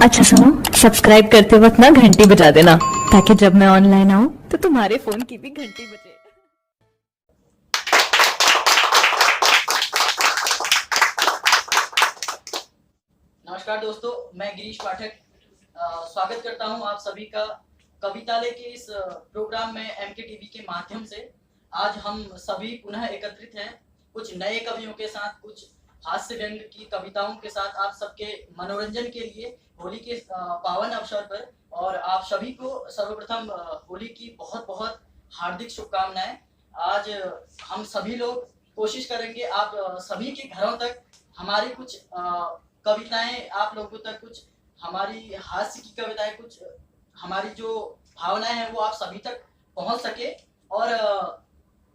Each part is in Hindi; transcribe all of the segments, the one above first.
अच्छा सुनो, सब्सक्राइब करते वक्त ना घंटी बजा देना ताकि जब मैं ऑनलाइन आऊँ तो तुम्हारे फोन की भी घंटी बजे। नमस्कार दोस्तों, मैं गिरीश पाठक स्वागत करता हूं आप सभी का कवितालय के इस प्रोग्राम में एमके टीवी के माध्यम से। आज हम सभी पुनः एकत्रित हैं कुछ नए कवियों के साथ, कुछ हास्य व्यंग की कविताओं के साथ आप सबके मनोरंजन के लिए होली के पावन अवसर पर। और आप सभी को सर्वप्रथम होली की बहुत बहुत हार्दिक शुभकामनाएं। आज हम सभी लोग कोशिश करेंगे आप सभी के घरों तक हमारी कुछ कविताएं, आप लोगों तक कुछ हमारी हास्य की कविताएं, कुछ हमारी जो भावनाएं हैं वो आप सभी तक पहुंच सके और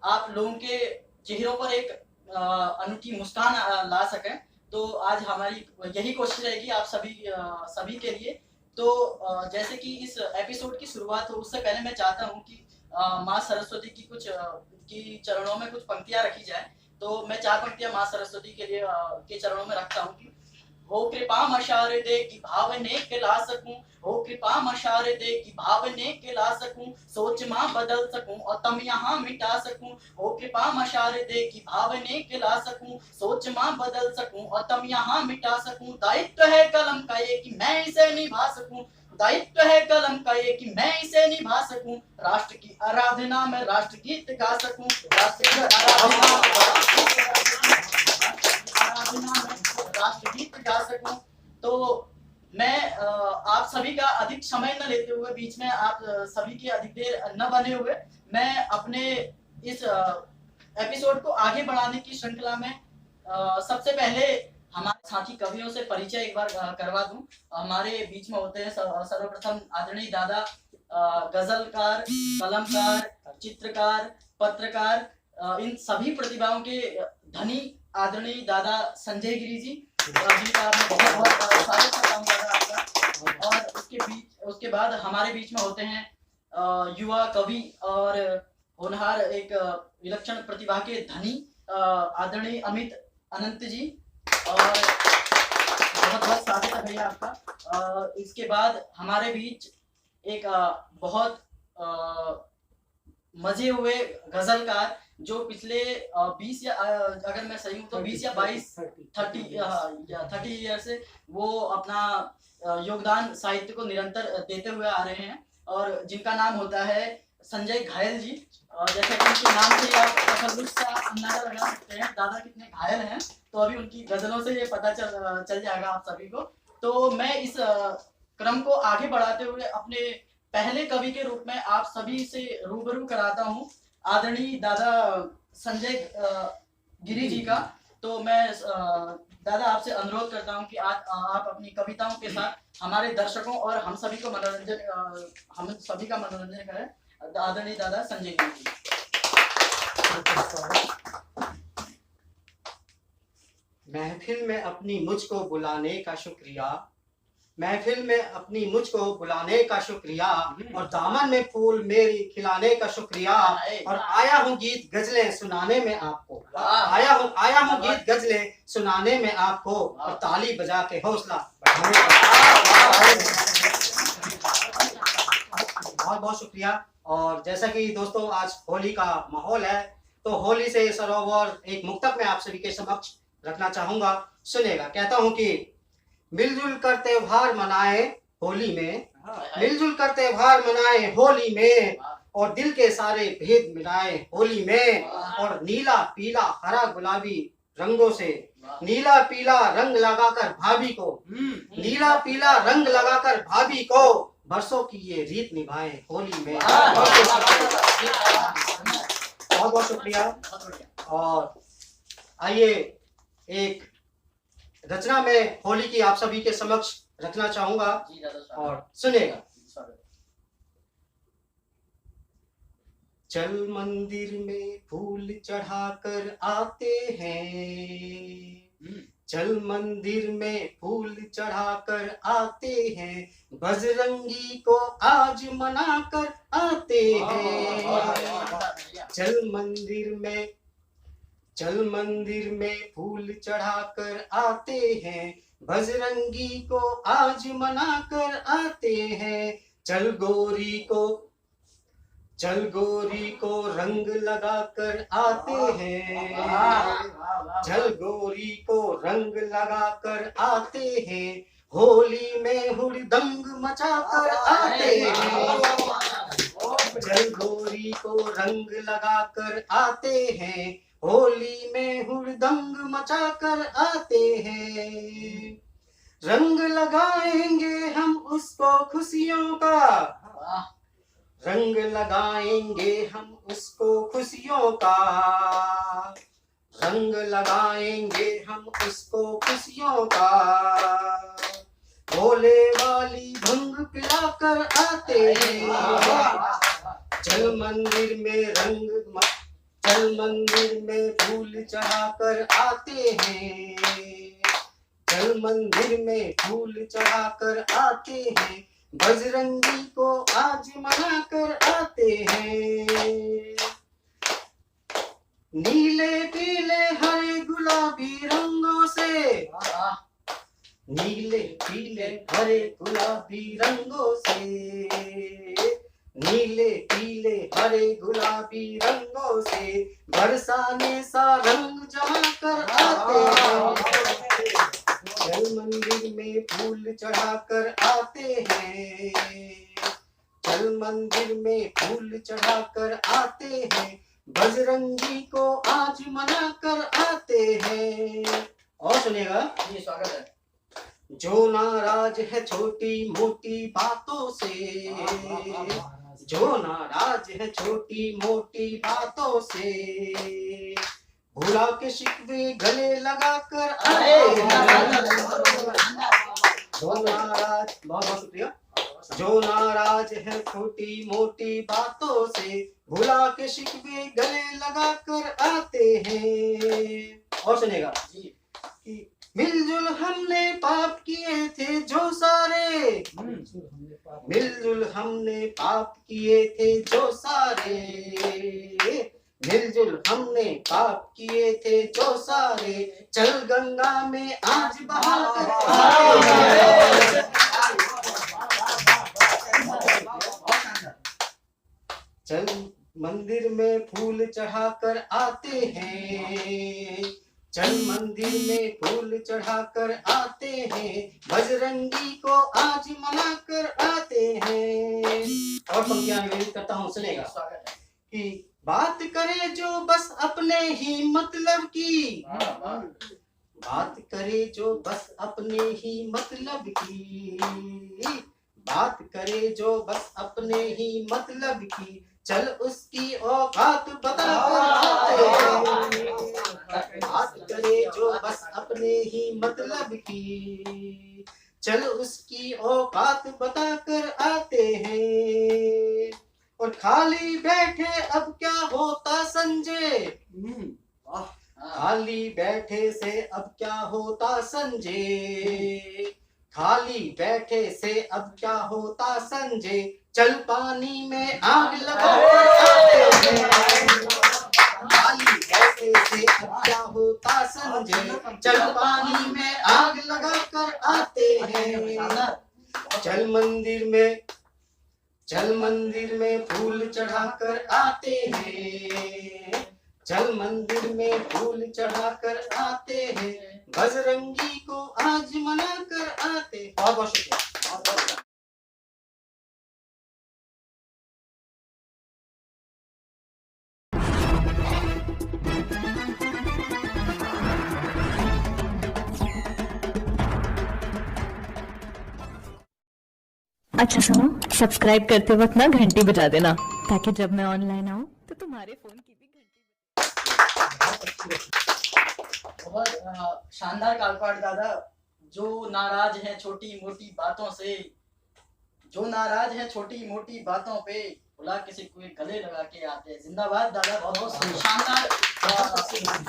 आप लोगों के चेहरों पर एक अनूठी मुस्कान ला सकें। तो आज हमारी यही कोशिश रहेगी आप सभी के लिए। तो जैसे कि इस एपिसोड की शुरुआत हो उससे पहले मैं चाहता हूं कि माँ सरस्वती की कुछ की चरणों में कुछ पंक्तियां रखी जाए। तो मैं 4 पंक्तियां माँ सरस्वती के लिए के चरणों में रखता हूं कि हो कृपा मशार दे कि भावने के ला सकूं, हो कृपा मशार दे कि भावने के ला सकूं, सोच मां बदल सकूं और तम यहाँ मिटा सकूं। हो कृपा मशार दे कि भावने के ला सकूं, सोच मां बदल सकूं और तम यहाँ मिटा सकूं। दायित्व है कलम का ये कि मैं इसे निभा सकूं, दायित्व है कलम का ये कि मैं इसे निभा सकूं। राष्ट्र की आराधना में राष्ट्र गीत गा सकूं, राष्ट्र की आराधना में राष्ट्रगीत गा सकूं। तो मैं आप सभी का अधिक समय न लेते हुए, बीच में आप सभी की अधिक देर न बने हुए, मैं अपने इस एपिसोड को आगे बढ़ाने की श्रृंखला में सबसे पहले हमारे साथी कवियों से परिचय एक बार करवा दूं। हमारे बीच में होते हैं सर्वप्रथम आदरणीय दादा गजलकार, कलमकार, चित्रकार, पत्रकार, इन सभी प्रतिभाओं के धनी आदरणीय दादा संजय गिरी जी, जिनका मैं बहुत बहुत स्वागत करता हूँ दादा आपका। और उसके बाद हमारे बीच में होते हैं युवा कवि और होनहार एक विलक्षण प्रतिभा के धनी आदरणीय अमित अनंत जी, और बहुत बहुत स्वागत है भैया आपका। इसके बाद हमारे बीच एक बहुत मजे हुए गजलकार जो पिछले 20 या अगर मैं सही हूँ तो 20 या 22 30 ईयर से वो अपना योगदान साहित्य को निरंतर देते हुए आ रहे हैं, और जिनका नाम होता है संजय घायल जी। जैसे कि उनके नाम से आप तसल्लुस सा अंदाजा लगा सकते हैं दादा कितने घायल हैं, तो अभी उनकी गजलों से ये पता चल जाएगा आप सभी को। तो मैं इस क्रम को आगे बढ़ाते हुए अपने पहले कवि के रूप में आप सभी से रूबरू कराता हूँ आदरणीय दादा संजय गिरी जी का। तो मैं दादा आपसे अनुरोध करता हूँ कि आप अपनी कविताओं के साथ हमारे दर्शकों और हम सभी का मनोरंजन करें। आदरणीय दादा संजय गिरी जी। महफिल में अपनी मुझको बुलाने का शुक्रिया, महफिल में अपनी मुझको बुलाने का शुक्रिया, और दामन में फूल मेरी खिलाने का शुक्रिया। और आया हूँ गीत गजलें सुनाने में आपको, आया हूँ गीत गजलें सुनाने में आपको, और ताली बजा के हौसला बढ़ाने का। बहुत बहुत शुक्रिया। और जैसा कि दोस्तों आज होली का माहौल है, तो होली से सरोवर एक मुक्तक में आप सभी के समक्ष रखना चाहूंगा। सुनेगा। कहता हूँ कि मिलजुल कर त्योहार मनाए होली में, मिलजुल कर त्योहार मनाए होली में, और दिल के सारे भेद मिलाए होली में। और नीला पीला हरा गुलाबी रंगों से, नीला पीला रंग लगाकर भाभी को, नीला पीला रंग लगाकर भाभी को, बरसों की ये रीत निभाए होली में। बहुत बहुत शुक्रिया। और आइए एक रचना में होली की आप सभी के समक्ष रखना चाहूंगा और सुनेगा। चल मंदिर में फूल चढ़ाकर आते हैं, चल मंदिर में फूल चढ़ाकर आते हैं, बजरंगी को आज मनाकर आते हैं। चल मंदिर में फूल चढ़ाकर आते हैं, बजरंगी को आज मना कर आते हैं, चल गोरी को रंग लगा कर आते हैं, चल गोरी को रंग लगा कर आते हैं, होली में हुड़दंग मचा कर आते हैं, चल गोरी को रंग लगा कर आते हैं, होली में हुड़दंग मचा कर आते हैं, रंग लगाएंगे हम उसको खुशियों का, रंग लगाएंगे हम उसको खुशियों का, रंग लगाएंगे हम उसको खुशियों का, भोले वाली भंग पिला कर आते हैं, चल मंदिर में फूल चढ़ा कर आते हैं, चल मंदिर में फूल चढ़ा कर आते हैं, बजरंगी को आज मना कर आते हैं, नीले पीले हरे गुलाबी रंगों से, नीले पीले हरे गुलाबी रंगों से, नीले पीले हरे गुलाबी रंगों से, बरसाने सा रंग जमा कर आते हैं, चल मंदिर में फूल चढ़ा कर आते हैं, चल मंदिर में फूल चढ़ा कर आते हैं, बजरंगी को आज मना कर आते हैं। और सुनिएगा, ये स्वागत है। जो नाराज है छोटी मोटी बातों से, जो नाराज है छोटी मोटी बातों से, भुला के शिकवे गले लगा कर आए हैं, जो नाराज, बहुत बहुत शुक्रिया, जो नाराज है छोटी मोटी बातों से, भुला के शिकवे गले लगा कर आते हैं। और सुनेगा कि मिलजुल हमने पाप किए थे जो सारे, मिलजुल हमने पाप किए थे जो सारे, मिलजुल हमने पाप किए थे जो सारे, चल गंगा में आज बहा कर आते हैं, चल मंदिर में फूल चढ़ा कर आते हैं, चल मंदिर में फूल चढ़ा कर आते हैं, बजरंगी को आज मना कर आते हैं। और पंक्तियां निवेदित करता हूँ, सुनेगा कि बात करे जो बस अपने ही मतलब की, बात करे जो बस अपने ही मतलब की, बात करे जो बस अपने ही मतलब की, चल उसकी औकात बता कर आते हैं, बात करे जो बस अपने ही मतलब की, चल उसकी औकात बता कर आते हैं। और खाली बैठे अब क्या होता संजय, खाली बैठे से अब क्या होता संजय, खाली बैठे से अब क्या होता संजय, चल पानी में आग लगा कर आते हैं, खाली बैठे से अब क्या होता संजय, चल पानी में आग लगा कर आते हैं, चल मंदिर में फूल चढ़ा कर आते हैं, चल मंदिर में फूल चढ़ा कर आते हैं, बजरंगी को आज मना कर आते हैं। बहुत बहुत शुक्रिया। अच्छा सुनो, सब्सक्राइब करते वक्त ना घंटी बजा देना, ताकि जब मैं ऑनलाइन आऊँ तो तुम्हारे फोन की भी घंटी। बहुत शानदार कालपाट दादा। जो नाराज है छोटी मोटी बातों से, जो नाराज है छोटी मोटी बातों पे, बुला किसी को गले लगा के आते हैं। जिंदाबाद दादा, बहुत बहुत शानदार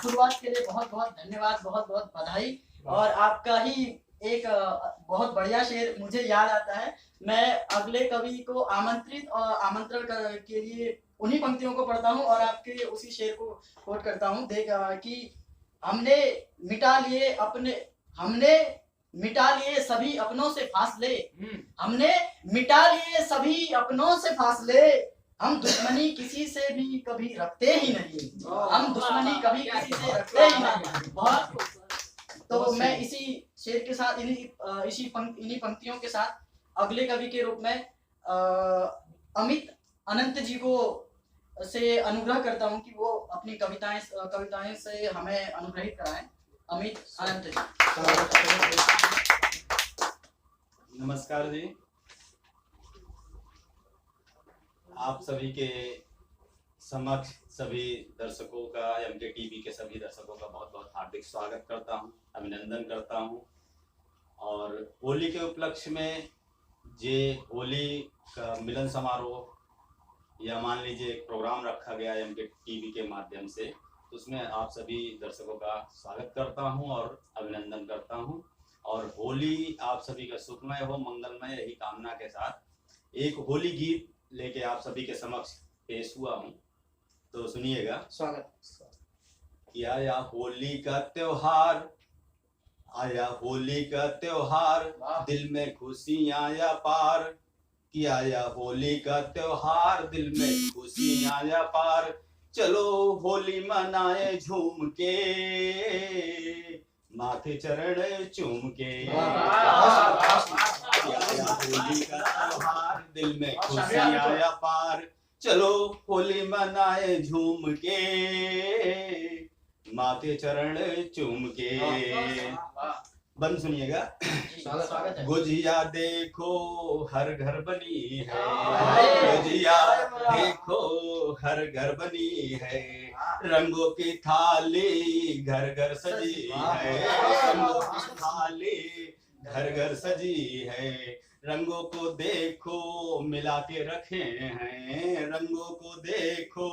शुरुआत के लिए बहुत बहुत धन्यवाद, बहुत बहुत बधाई। और आपका ही एक बहुत बढ़िया शेर मुझे याद आता है। मैं अगले कवि को आमंत्रण के लिए उन्हीं पंक्तियों को पढ़ता हूँ और आपके उसी शेर को कोट करता हूँ। देख कि हमने मिटा लिए अपने मिटा लिए सभी अपनों से फासले, हमने मिटा लिए सभी अपनों से फासले, हम दुश्मनी किसी से भी कभी रखते ही नहीं, हम दुश्मनी कभी किसी से रखते ही नहीं। बहुत तो मैं इसी शेर के साथ इन्हीं पंक्तियों के साथ अगले कवि के रूप में अमित अनंत जी को से अनुग्रह करता हूं कि वो अपनी कविताएं से हमें अनुग्रहित कराएं। अमित अनंत जी। नमस्कार जी, आप सभी के समक्ष सभी दर्शकों का, एमके टीवी के सभी दर्शकों का बहुत बहुत हार्दिक स्वागत करता हूं, अभिनंदन करता हूं। और होली के उपलक्ष्य में जे होली का मिलन समारोह या मान लीजिए एक प्रोग्राम रखा गया एमके टीवी के माध्यम से, तो उसमें आप सभी दर्शकों का स्वागत करता हूं और अभिनंदन करता हूं। और होली आप सभी का सुखमय हो, मंगलमय, यही कामना के साथ एक होली गीत लेके आप सभी के समक्ष पेश हुआ हूं, तो सुनिएगा। स्वागत। कि आया होली का त्योहार, आया होली का त्योहार, दिल में खुशियां या पार। कि आया होली का त्योहार, दिल में खुशियां या पार। चलो होली मनाए झूम के, माथे चरण चूम के। होली का त्योहार, दिल में खुशियां या पार। चलो होली मनाए झूम के, माथे चरण चूम के। बंद सुनिएगा। स्वागत है। गुजिया देखो हर घर बनी है, गुजिया देखो हर घर बनी है। रंगों की थाली घर घर सजी है, रंगों की थाली घर घर सजी है। रंगों को देखो मिला के रखे हैं, रंगों को देखो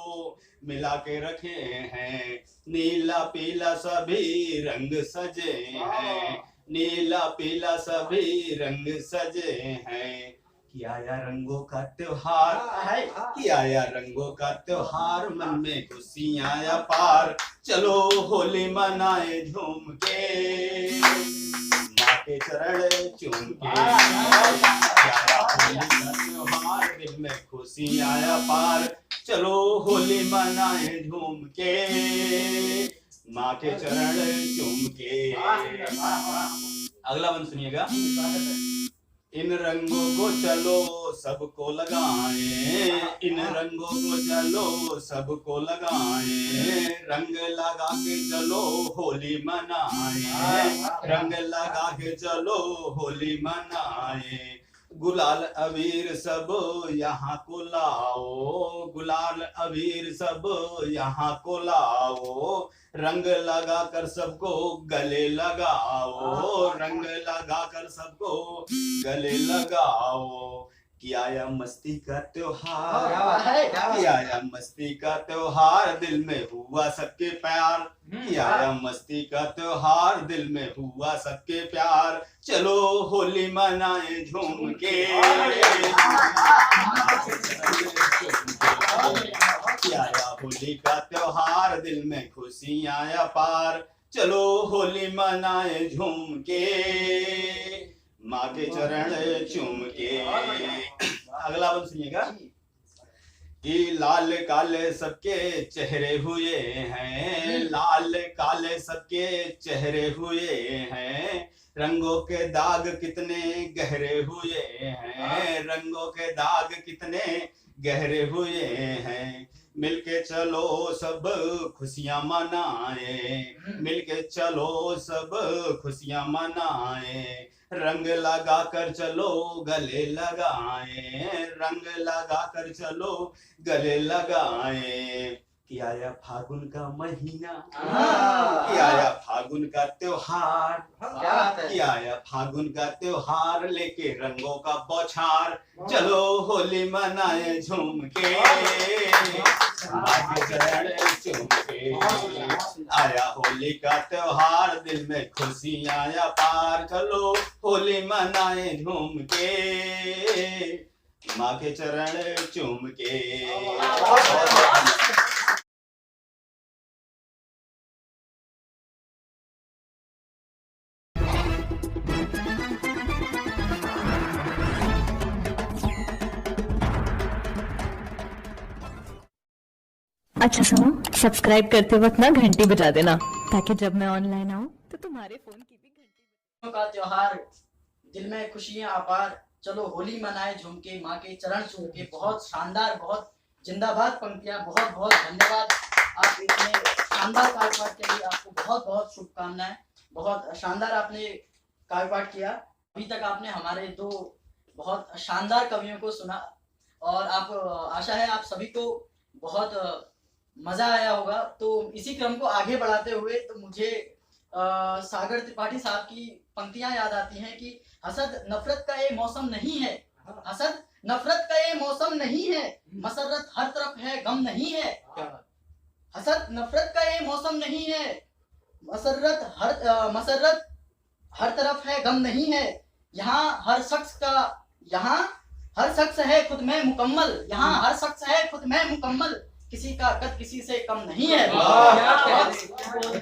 मिला के रखे हैं। नीला पीला सभी रंग सजे हैं, नीला पीला सभी रंग सजे हैं। कि आया रंगों का त्योहार, कि आया रंगों का त्योहार, मन में खुशियां या पार। चलो होली मनाए झूम के, माँ के चरण चूम के। आया होली का त्योहार, दिल में खुशियां या पार। चलो होली मनाए झूम के, माँ के चरण चूम के। अगला बंद सुनिएगा। इन रंगों को चलो सबको लगाएं, इन रंगों को चलो सबको लगाएं। रंग लगा के चलो होली मनाएं, रंग लगा के चलो होली मनाएं। गुलाल अबीर सब यहाँ को लाओ, गुलाल अबीर सब यहाँ को लाओ। रंग लगा कर सबको गले लगाओ, रंग लगा कर सबको गले लगाओ। कि आया मस्ती का त्योहार, कि आया मस्ती का त्योहार, दिल में हुआ सबके प्यार। कि आया मस्ती का त्योहार, दिल में हुआ सबके प्यार। चलो होली मनाए झूम के, कि आया होली का त्योहार, दिल में खुशियां या पार। चलो होली मनाए झूम के, माँ के चरण चूम के। अगला बंद सुनिएगा। कि लाल काले सबके चेहरे हुए हैं, लाल काले सबके चेहरे हुए हैं। रंगों के दाग कितने गहरे हुए हैं, रंगों के दाग कितने गहरे हुए हैं। मिलके चलो सब खुशियां मनाए, मिलके चलो सब खुशियां मनाए। रंग लगा कर चलो गले लगाए, रंग लगा कर चलो गले लगाए। कि आया फागुन का महीना, कि आया फागुन का त्योहार, कि आया फागुन का त्योहार, लेके रंगों का बौछार। चलो होली मनाए झूम के, चरण चूम के। आया होली का त्योहार, दिल में खुशियां या पार। चलो होली मनाए झूम के, माँ के चरण चूम के। अच्छा सुनो, सब्सक्राइब करते वक्त ना घंटी बजा देना, ताकि जब मैं ऑनलाइन आऊँ तो तुम्हारे फोन की भी घंटी का त्योहार, दिल में खुशियां अपार, चलो होली मनाए झूम के, माँ के चरण चूम के। बहुत शानदार, बहुत जिंदाबाद पंक्तियां। बहुत बहुत धन्यवाद, आप इतने शानदार काव्य पाठ के लिए आपको बहुत बहुत शुभकामनाएं। बहुत शानदार आपने काव्य पाठ किया। अभी तक आपने हमारे दो बहुत शानदार कवियों को सुना, और आप आशा है आप सभी को बहुत मजा आया होगा। तो इसी क्रम को आगे बढ़ाते हुए तो मुझे सागर त्रिपाठी साहब की पंक्तियां याद आती हैं कि हसद नफरत का ये मौसम नहीं है, हसद नफरत का ये मौसम नहीं है, मसरत हर तरफ है गम नहीं है। हसद नफरत का ये मौसम नहीं है, मसरत हर तरफ है गम नहीं है। यहाँ हर शख्स है खुद में मुकम्मल, यहाँ हर शख्स है खुद में मुकम्मल, किसी का कद किसी से कम नहीं है।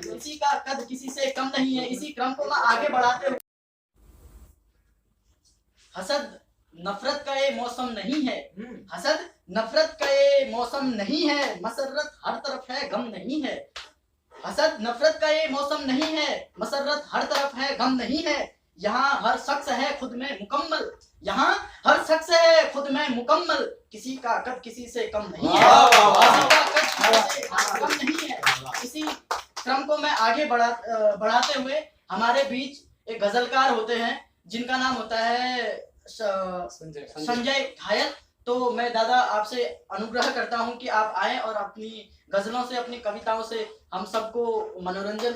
किसी का कद किसी से कम नहीं है। इसी क्रम को मैं आगे बढ़ाते हुए, हसद नफरत का ये मौसम नहीं है, हसद नफरत का ये मौसम नहीं है, मसरत हर तरफ है गम नहीं है। हसद नफरत का ये मौसम नहीं है, मसरत हर तरफ है गम नहीं है। यहाँ हर शख्स है खुद में मुकम्मल, यहाँ हर शख्स है खुद में मुकम्मल, किसी का कद किसी से कम नहीं है, किसी का कद किसी से कम नहीं है। इसी क्रम को मैं आगे बढ़ाते हुए, हमारे बीच एक गजलकार होते हैं जिनका नाम होता है संजय घायल। तो मैं दादा आपसे अनुग्रह करता हूं कि आप आए और अपनी गजलों से, अपनी कविताओं से हम सबको मनोरंजन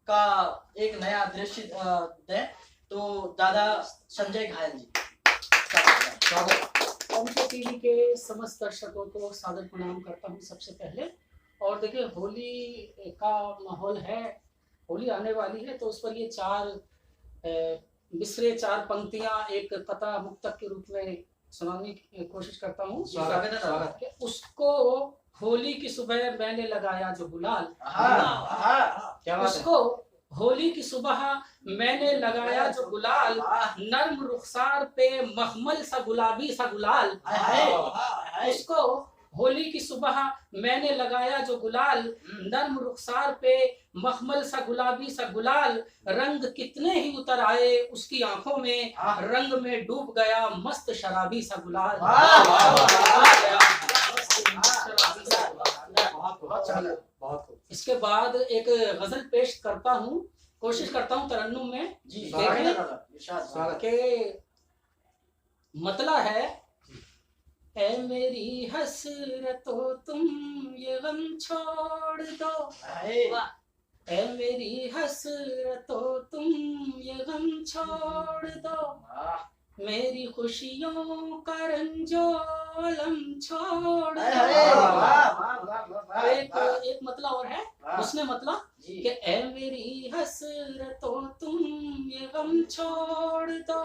का एक नया दृश्य दें। तो दादा संजय घायल जी, एमके टीवी के समस्त दर्शकों को सादर प्रणाम करता हूँ सबसे पहले। और देखिए, होली का माहौल है, होली आने वाली है, तो उस पर ये चार पंक्तियां एक कथा मुक्तक के रूप में सुनाने की कोशिश करता हूँ। उसको होली की सुबह मैंने लगाया जो गुलाल, उसको होली की सुबह मैंने लगाया जो गुलाल, नर्म रुखसार पे मखमल सा गुलाबी सा गुलाल। उसको होली की सुबह मैंने लगाया जो गुलाल, नर्म रुखसार पे मखमल सा गुलाबी सा गुलाल, रंग कितने ही उतर आए उसकी आंखों में, रंग में डूब गया मस्त शराबी सा गुलाल। इसके बाद एक गजल पेश करता हूँ, कोशिश करता हूँ तरन्नुम में के मतला है। ऐ मेरी हसरतों तुम ये गम छोड़ दो, ऐ मेरी हसरतों तुम ये गम छोड़ दो, मेरी खुशियों का रंजोलम छोड़ दो। एक मतला और है, उसने मतला कि ऐ मेरी हसरतों तुम ये गम छोड़ दो,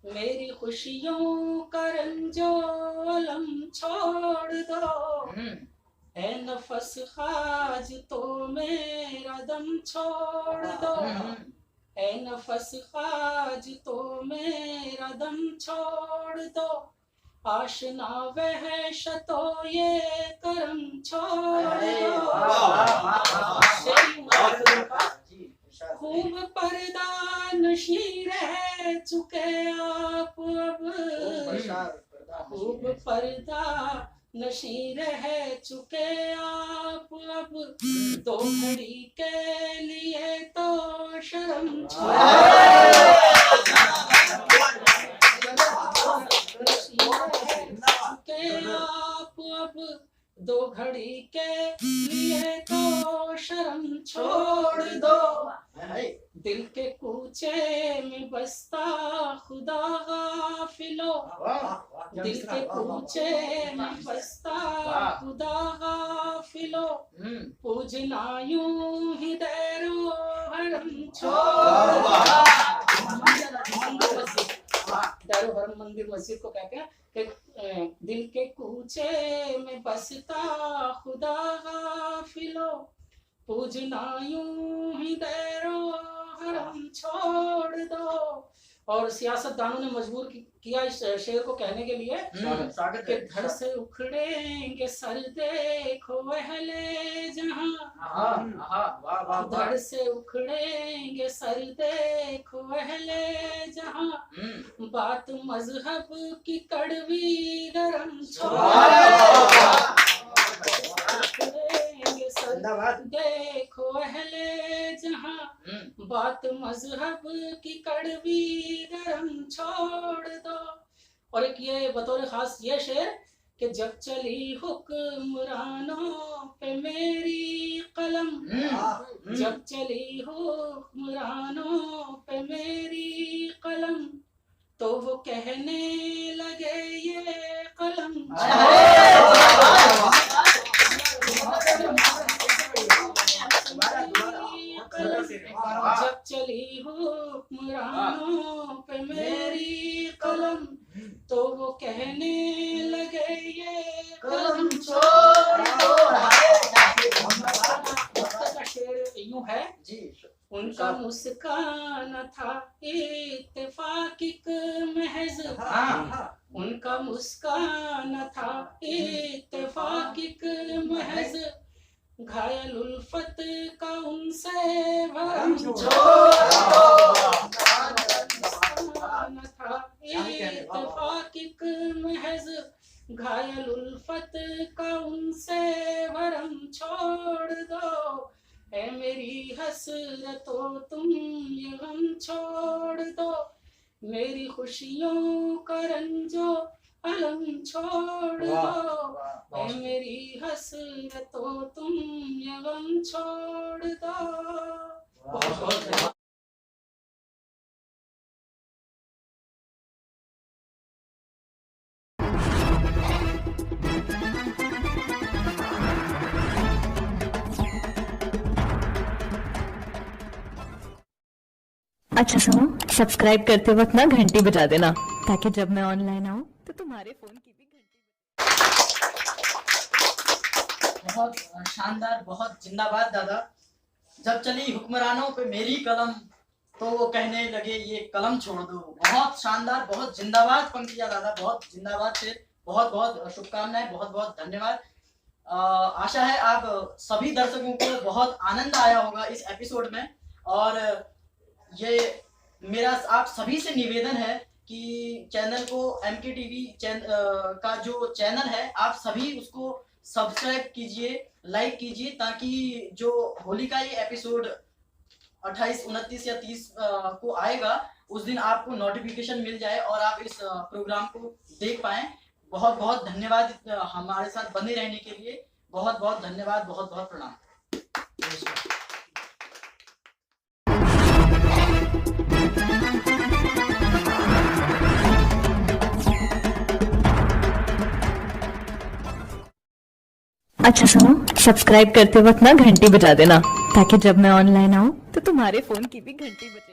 मेरी खुशियों का रंजोलम छोड़ दो, ऐ नफस खाज तो मेरा दम छोड़ दो, ऐ नफस खाज तो मेरा दम छोड़ दो, आशना वहशतो ये करम छोड़ दो। खूब पर्दा नशी रह चुके आप अब, खूब पर्दा नशी रह चुके आप अब, दो घड़ी के लिए तो शर्म आप अब, दो घड़ी के लिए तो शर्म छोड़ दो, दिल के कूचे में बसता खुदा गाफिलो, दिल के कूचे में बसता खुदा गाफिलो, पूजना यूं ही दैरो हरम छोड़ दारो हरम मंदिर मस्जिद को कहते हैं कि दिल के कूचे में बसता खुदा गाफिलो, पूजना यूं ही दैरो हरम छोड़ दो, और सियासतदानों ने मजबूर किया इस शेर को कहने के लिए स्वागत कि है। धड़ से उखड़ेंगे सर देखो अहले जहां, वाह वाह वाह। धड़ से उखड़ेंगे सर देखो अहले जहां, बात मजहब की कड़वी गरम उखड़ेंगे सर देखो अहले जहां, बात मजहब की कड़वी गरम छोड़ दो। और एक ये बतौर खास ये शेर कि जब चली हुक्मरानों पे मेरी कलम, जब चली हुक्मरानों पे मेरी कलम, तो वो कहने लगे ये कलम जब चली हुक्मरानों पे मेरी कलम, तो वो कहने लगे ये कलम छोड़ दो। का शेर यूं है जी। उनका मुस्कान था इत्तेफाक महज, उनका मुस्कान था इत्तेफाक महज, घायल उल्फत का उनसे भरम छोड़ था इत्तेफाक महज, घायल उल्फत का उनसे भरम छोड़ दो। है मेरी हसरतों तुम ये गम छोड़ दो, मेरी खुशियों का रंजो अलम छोड़ दो। है मेरी हसरतों तुम ये गम छोड़ दो। बहुत बहुत धन्यवाद। अच्छा सुनो, सब्सक्राइब करते वक्त ना घंटी बजा देना, ताकि जब मैं ऑनलाइन आऊँ तो तुम्हारे फोन की भी घंटी बहुत शानदार, बहुत जिंदाबाद दादा। जब चली हुक्मरानों पे मेरी कलम, तो वो कहने लगे ये कलम छोड़ दो। बहुत शानदार, बहुत जिंदाबाद पंक्तियां दादा, बहुत जिंदाबाद से। बहुत बहुत शुभकामनाएं, बहुत बहुत धन्यवाद। आशा है आप सभी दर्शकों को बहुत आनंद आया होगा इस एपिसोड में। और ये मेरा आप सभी से निवेदन है कि चैनल को MKTV का जो चैनल है, आप सभी उसको सब्सक्राइब कीजिए, लाइक कीजिए, ताकि जो होली का ये एपिसोड 28, 29 या 30 को आएगा, उस दिन आपको नोटिफिकेशन मिल जाए और आप इस प्रोग्राम को देख पाएं। बहुत बहुत धन्यवाद हमारे साथ बने रहने के लिए। बहुत बहुत धन्यवाद, बहुत बहुत प्रणाम। अच्छा सुनो, सब्सक्राइब करते वक्त ना घंटी बजा देना, ताकि जब मैं ऑनलाइन आऊँ तो तुम्हारे फोन की भी घंटी बजे।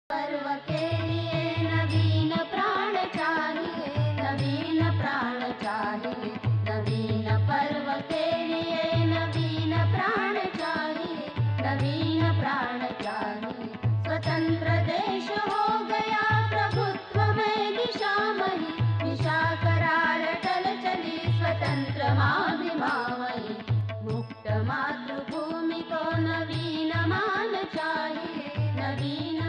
पर्व के लिए नवीन प्राण चाहिए, नवीन प्राण चाहिए, नवीन पर्व के लिए नवीन प्राण चाहिए, नवीन प्राण चाहिए। स्वतंत्र देश हो गया प्रभुत्व में दिशामयी, दिशा करार टल चली स्वतंत्र माभिमामयी। मुक्त मातृभूमि को नवीन मान चाहिए, नवीन